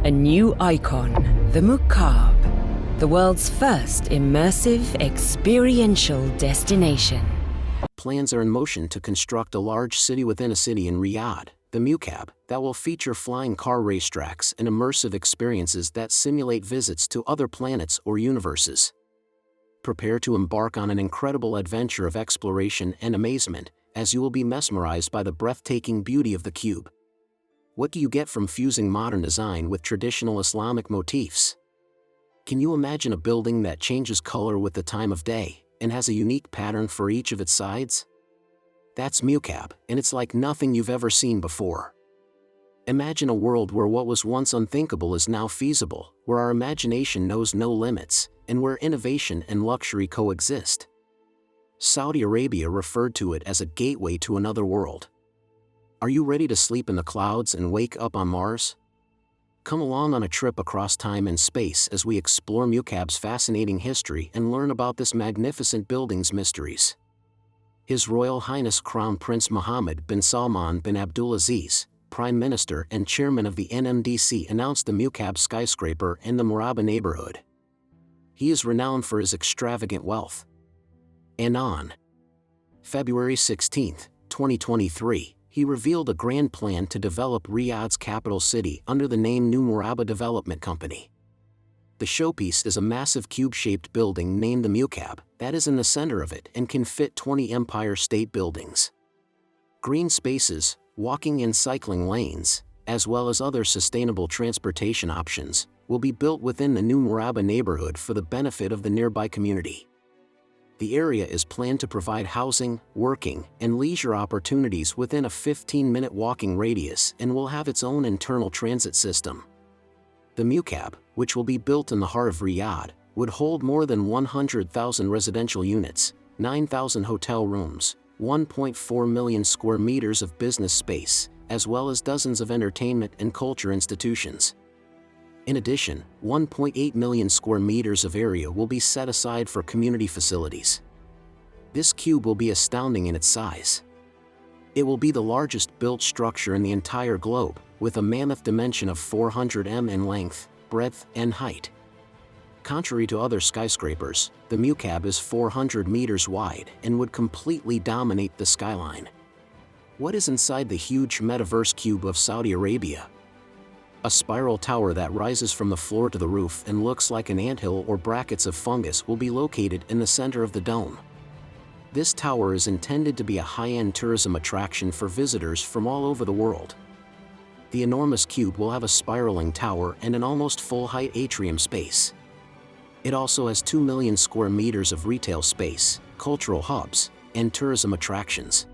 A new icon, the Mukaab, the world's first immersive experiential destination. Plans are in motion to construct a large city within a city in Riyadh, the Mukaab, that will feature flying car racetracks and immersive experiences that simulate visits to other planets or universes. Prepare to embark on an incredible adventure of exploration and amazement, as you will be mesmerized by the breathtaking beauty of the cube. What do you get from fusing modern design with traditional Islamic motifs? Can you imagine a building that changes color with the time of day and has a unique pattern for each of its sides? That's Mukaab, and it's like nothing you've ever seen before. Imagine a world where what was once unthinkable is now feasible, where our imagination knows no limits, and where innovation and luxury coexist. Saudi Arabia referred to it as a gateway to another world. Are you ready to sleep in the clouds and wake up on Mars? Come along on a trip across time and space as we explore Mukaab's fascinating history and learn about this magnificent building's mysteries. His Royal Highness Crown Prince Mohammed bin Salman bin Abdulaziz, Prime Minister and Chairman of the NMDC, announced the Mukaab Skyscraper in the Murabba neighborhood. He is renowned for his extravagant wealth. And on February 16, 2023, he revealed a grand plan to develop Riyadh's capital city under the name NEWKAABA Development Company. The showpiece is a massive cube-shaped building named the Mukaab that is in the center of it and can fit 20 Empire State Buildings. Green spaces, walking and cycling lanes, as well as other sustainable transportation options, will be built within the new Murabba neighborhood for the benefit of the nearby community. The area is planned to provide housing, working, and leisure opportunities within a 15-minute walking radius and will have its own internal transit system. The Mukaab, which will be built in the heart of Riyadh, would hold more than 100,000 residential units, 9,000 hotel rooms, 1.4 million square meters of business space, as well as dozens of entertainment and culture institutions. In addition, 1.8 million square meters of area will be set aside for community facilities. This cube will be astounding in its size. It will be the largest built structure in the entire globe, with a mammoth dimension of 400 m in length, breadth, and height. Contrary to other skyscrapers, the Mukaab is 400 meters wide and would completely dominate the skyline. What is inside the huge metaverse cube of Saudi Arabia? A spiral tower that rises from the floor to the roof and looks like an anthill or brackets of fungus will be located in the center of the dome. This tower is intended to be a high-end tourism attraction for visitors from all over the world. The enormous cube will have a spiraling tower and an almost full-height atrium space. It also has 2 million square meters of retail space, cultural hubs, and tourism attractions.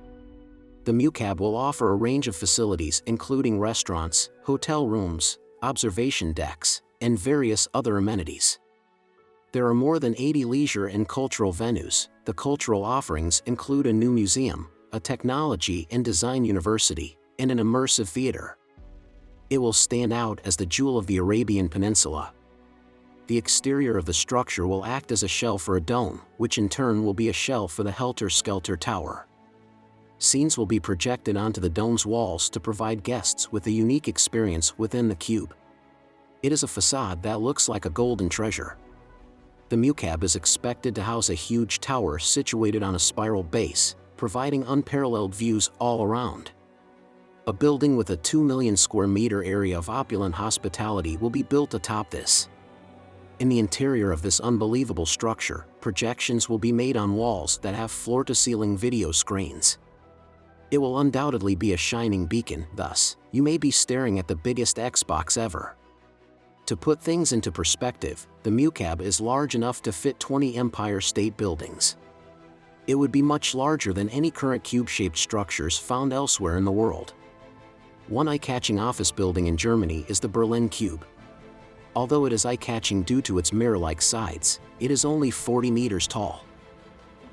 The Mukaab will offer a range of facilities including restaurants, hotel rooms, observation decks, and various other amenities. There are more than 80 leisure and cultural venues. The cultural offerings include a new museum, a technology and design university, and an immersive theater. It will stand out as the jewel of the Arabian Peninsula. The exterior of the structure will act as a shell for a dome, which in turn will be a shell for the Helter-Skelter Tower. Scenes will be projected onto the dome's walls to provide guests with a unique experience within the cube. It is a facade that looks like a golden treasure. The Mukaab is expected to house a huge tower situated on a spiral base, providing unparalleled views all around. A building with a 2 million square meter area of opulent hospitality will be built atop this. In the interior of this unbelievable structure, projections will be made on walls that have floor-to-ceiling video screens. It will undoubtedly be a shining beacon, thus, you may be staring at the biggest Xbox ever. To put things into perspective, the Mukaab is large enough to fit 20 Empire State Buildings. It would be much larger than any current cube-shaped structures found elsewhere in the world. One eye-catching office building in Germany is the Berlin Cube. Although it is eye-catching due to its mirror-like sides, it is only 40 meters tall.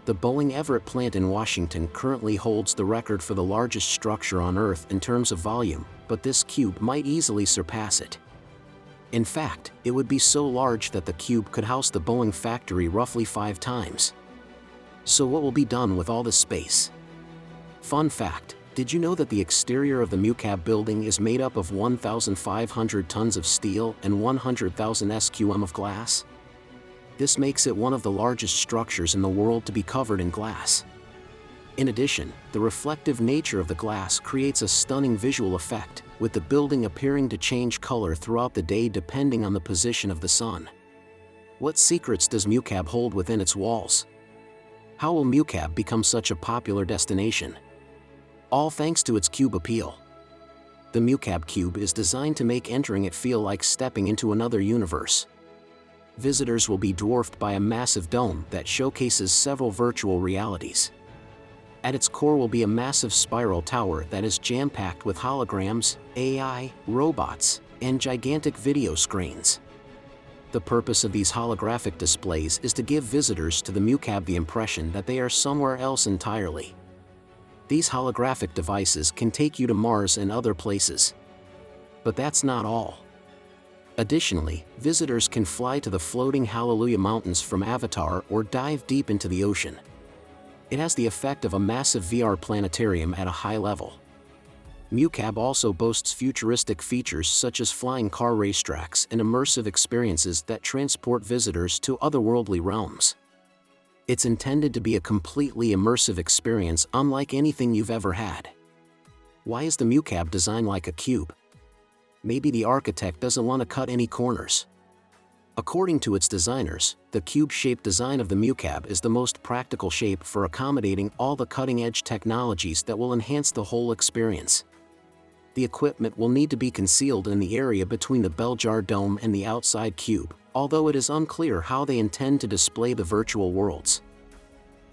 The Boeing Everett plant in Washington currently holds the record for the largest structure on Earth in terms of volume, but this cube might easily surpass it. In fact, it would be so large that the cube could house the Boeing factory roughly 5 times. So what will be done with all this space? Fun fact, Did you know that the exterior of the Mukaab building is made up of 1,500 tons of steel and 100,000 SQM of glass? This makes it one of the largest structures in the world to be covered in glass. In addition, the reflective nature of the glass creates a stunning visual effect, with the building appearing to change color throughout the day depending on the position of the sun. What secrets does Mukaab hold within its walls? How will Mukaab become such a popular destination? All thanks to its cube appeal. The Mukaab cube is designed to make entering it feel like stepping into another universe. Visitors will be dwarfed by a massive dome that showcases several virtual realities. At its core will be a massive spiral tower that is jam-packed with holograms, AI, robots, and gigantic video screens. The purpose of these holographic displays is to give visitors to the Mukaab the impression that they are somewhere else entirely. These holographic devices can take you to Mars and other places. But that's not all. Additionally, visitors can fly to the floating Hallelujah Mountains from Avatar or dive deep into the ocean. It has the effect of a massive VR planetarium at a high level. Mukaab also boasts futuristic features such as flying car racetracks and immersive experiences that transport visitors to otherworldly realms. It's intended to be a completely immersive experience unlike anything you've ever had. Why is the Mukaab designed like a cube? Maybe the architect doesn't want to cut any corners. According to its designers, the cube-shaped design of the Mukaab is the most practical shape for accommodating all the cutting-edge technologies that will enhance the whole experience. The equipment will need to be concealed in the area between the bell jar dome and the outside cube, although it is unclear how they intend to display the virtual worlds.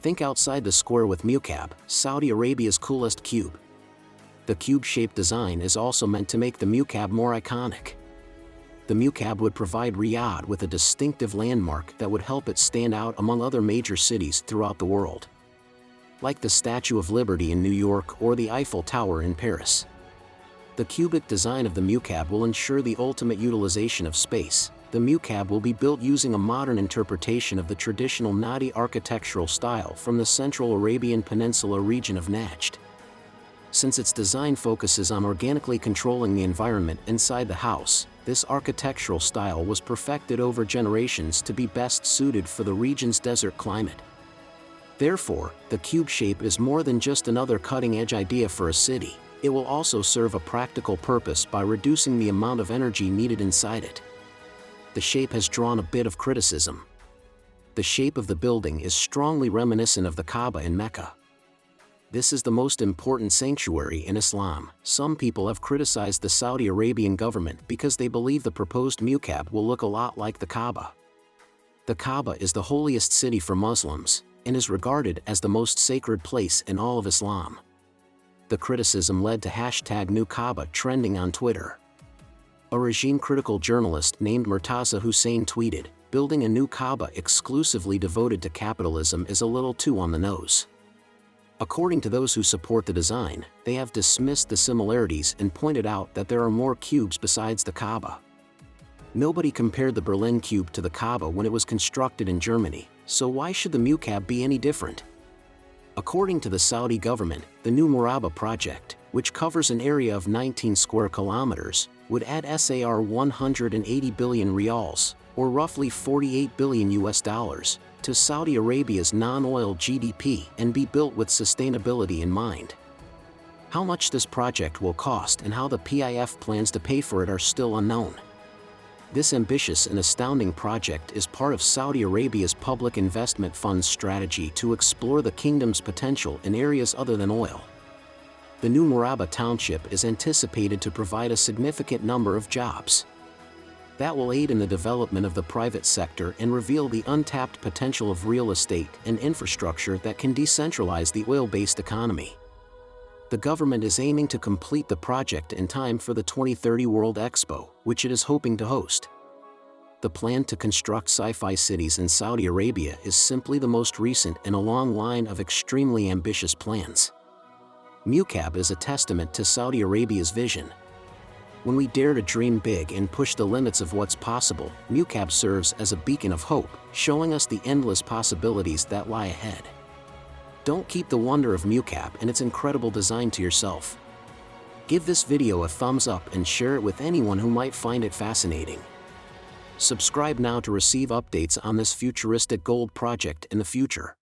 Think outside the square with Mukaab, Saudi Arabia's coolest cube. The cube-shaped design is also meant to make the Mukaab more iconic. The Mukaab would provide Riyadh with a distinctive landmark that would help it stand out among other major cities throughout the world. Like the Statue of Liberty in New York or the Eiffel Tower in Paris. The cubic design of the Mukaab will ensure the ultimate utilization of space. The Mukaab will be built using a modern interpretation of the traditional NAJDI architectural style from the Central Arabian Peninsula region of NAJD. Since its design focuses on organically controlling the environment inside the house, this architectural style was perfected over generations to be best suited for the region's desert climate. Therefore, the cube shape is more than just another cutting-edge idea for a city. It will also serve a practical purpose by reducing the amount of energy needed inside it. The shape has drawn a bit of criticism. The shape of the building is strongly reminiscent of the Kaaba in Mecca. This is the most important sanctuary in Islam. Some people have criticized the Saudi Arabian government because they believe the proposed Mukaab will look a lot like the Kaaba. The Kaaba is the holiest city for Muslims, and is regarded as the most sacred place in all of Islam. The criticism led to #NEWKAABA trending on Twitter. A regime-critical journalist named Murtaza Hussein tweeted, "Building a new Kaaba exclusively devoted to capitalism is a little too on the nose." According to those who support the design, they have dismissed the similarities and pointed out that there are more cubes besides the Kaaba. Nobody compared the Berlin cube to the Kaaba when it was constructed in Germany, so why should the Mukaab be any different? According to the Saudi government, the NEWKAABA project, which covers an area of 19 square kilometers, would add SAR 180 billion rials, or roughly $48 billion to Saudi Arabia's non-oil GDP and be built with sustainability in mind. How much this project will cost and how the PIF plans to pay for it are still unknown. This ambitious and astounding project is part of Saudi Arabia's Public Investment Fund's strategy to explore the kingdom's potential in areas other than oil. The new Murabba township is anticipated to provide a significant number of jobs. That will aid in the development of the private sector and reveal the untapped potential of real estate and infrastructure that can decentralize the oil-based economy. The government is aiming to complete the project in time for the 2030 World Expo, which it is hoping to host. The plan to construct sci-fi cities in Saudi Arabia is simply the most recent in a long line of extremely ambitious plans. Mukaab is a testament to Saudi Arabia's vision. When we dare to dream big and push the limits of what's possible, Mukaab serves as a beacon of hope, showing us the endless possibilities that lie ahead. Don't keep the wonder of Mukaab and its incredible design to yourself. Give this video a thumbs up and share it with anyone who might find it fascinating. Subscribe now to receive updates on this futuristic gold project in the future.